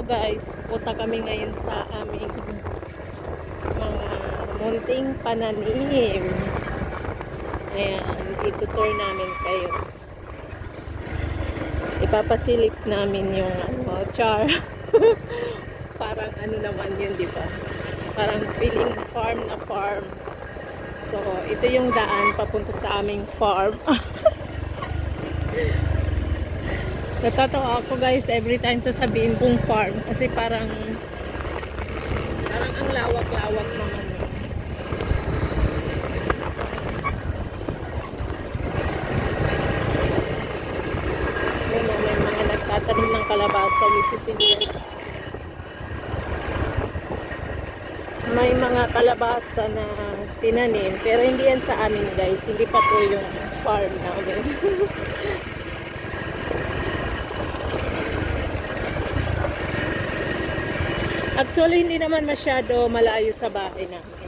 guys, punta kami ngayon sa aming mga munting pananim. Ayan, itutour namin kayo. Ipapasilip namin yung char. Parang ano naman yun, di ba? Parang feeling farm na farm. So, ito yung daan papunta sa aming farm. Natatawa ako guys every time sasabihin kong farm kasi parang ang lawak-lawak naman. May mga nagtatanim ng kalabasa which is in here. May mga kalabasa na tinanim pero hindi yan sa amin guys, hindi pa po yung farm namin. Actually, hindi naman masyado malayo sa bahay namin.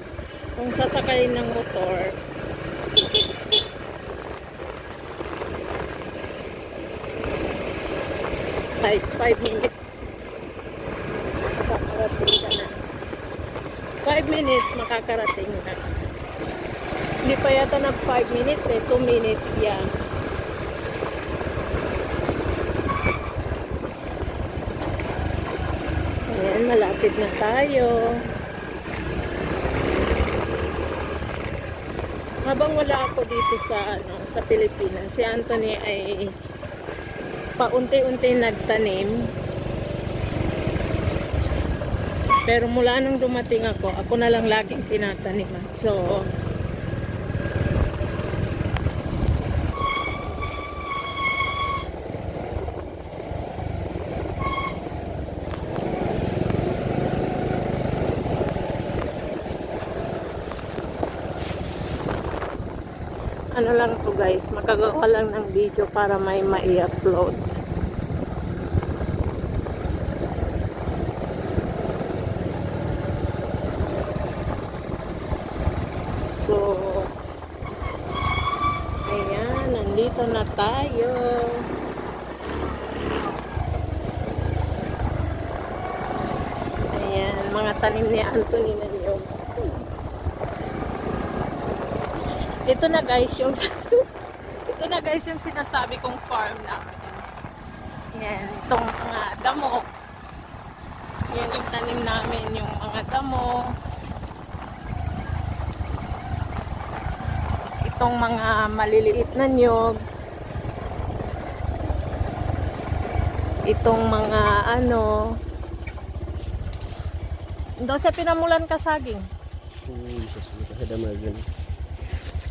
Kung sasakayin ng motor, like 5 minutes. Makakarating ka na. 5 minutes, makakarating na. Hindi pa yata na 5 minutes 2 minutes yan. Ayan, malapit na tayo. Habang wala ako dito sa Pilipinas, si Anthony ay paunti-unti nagtanim. Pero mula nung dumating ako na lang laging tinataniman. So, ano lang to guys, makagawa lang ng video para may mai-upload. So, ayan, nandito na tayo. Ayan, mga tanim ni Anthony na niyog. Ito na guys yung ito na guys yung sinasabi kong farm namin. Yan, itong mga damo. Yan yung tanim namin, yung mga damo. Itong mga maliliit na niyog. Itong mga doon sa pinamulan ka saging.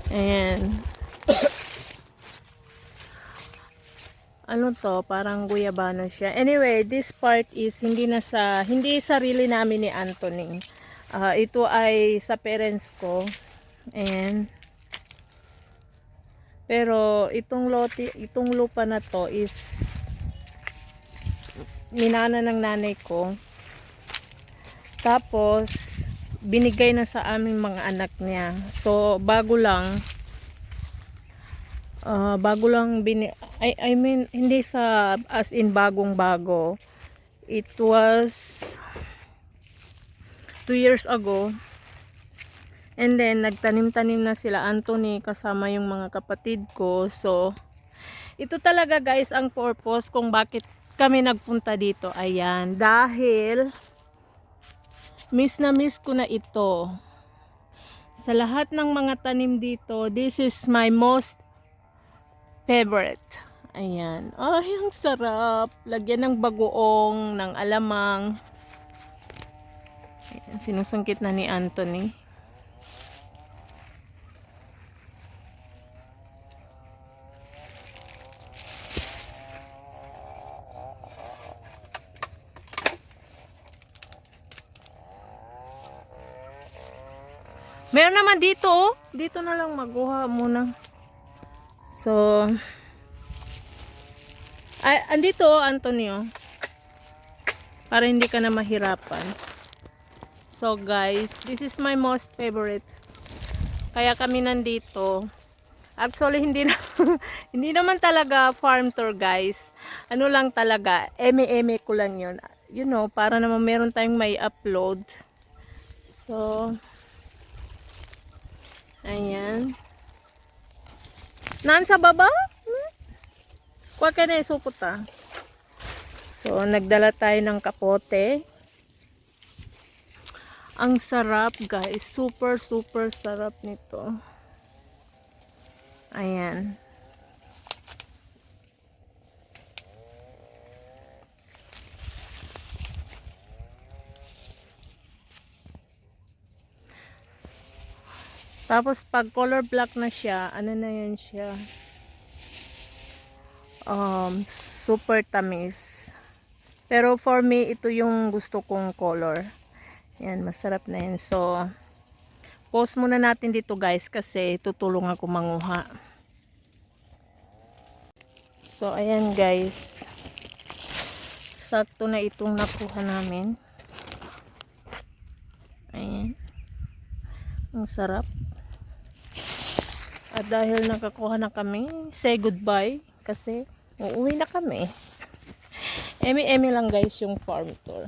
Ayan. Ano to? Parang guyabano siya. Anyway, this part is hindi sarili namin ni Anthony. Ito ay sa parents ko. Ayan. Pero itong lupa na to is minana ng nanay ko. Tapos binigay na sa aming mga anak niya. So, bago lang I mean, hindi sa as in bagong-bago. It was 2 years ago. And then, nagtanim-tanim na sila Anthony kasama yung mga kapatid ko. So, ito talaga guys ang purpose kung bakit kami nagpunta dito. Ayan, dahil miss na miss ko na ito. Sa lahat ng mga tanim dito, this is my most favorite. Ayan. Oh, yung sarap. Lagyan ng bagoong, ng alamang. Ayan, sinusungkit na ni Anthony. Meron naman dito, oh. Dito na lang maguha muna. So, andito, Antonio. Para hindi ka na mahirapan. So, guys, this is my most favorite. Kaya kami nandito. Actually, hindi naman talaga farm tour, guys. Ano lang talaga, eme-eme ko lang yun. you know, para naman meron tayong may upload. So, ayan. Naan sa baba? Kuha ka na isupot ah. So, nagdala tayo ng kapote. Ang sarap guys. Super, super sarap nito. Ayan. Tapos, pag color black na siya, ano na yan siya? Super tamis. Pero for me, ito yung gusto kong color. Yan, masarap na yan. So, pause muna natin dito guys kasi tutulong ako manguha. So, ayan guys. Sakto na itong nakuha namin. Ayan. Ang sarap. At dahil nakakuha na kami, say goodbye kasi uuwi na kami. Emi-emi lang guys yung farm tour.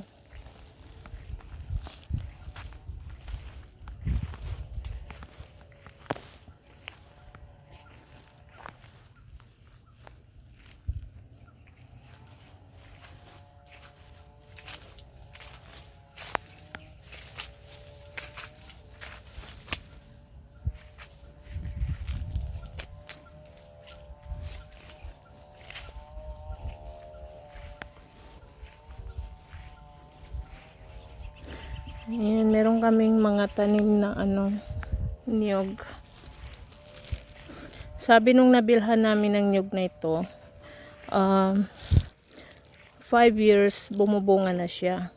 Ayan, meron kaming mga tanim na niyog. Sabi nung nabilhan namin ng niyog na ito, 5 years bumubunga na siya.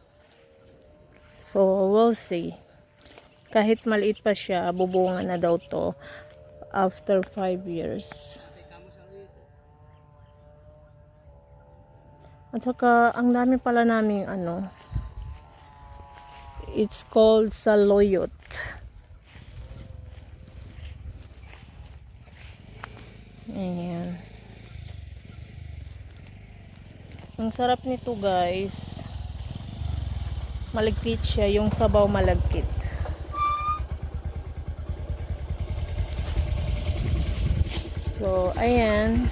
So, we'll see. Kahit maliit pa siya, bubunga na daw to after 5 years. At saka, ang dami pala naming it's called saloyot. Ayan. Ang sarap nito guys. Malagkit siya. Yung sabaw malagkit. So, ayan.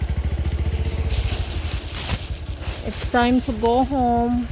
It's time to go home.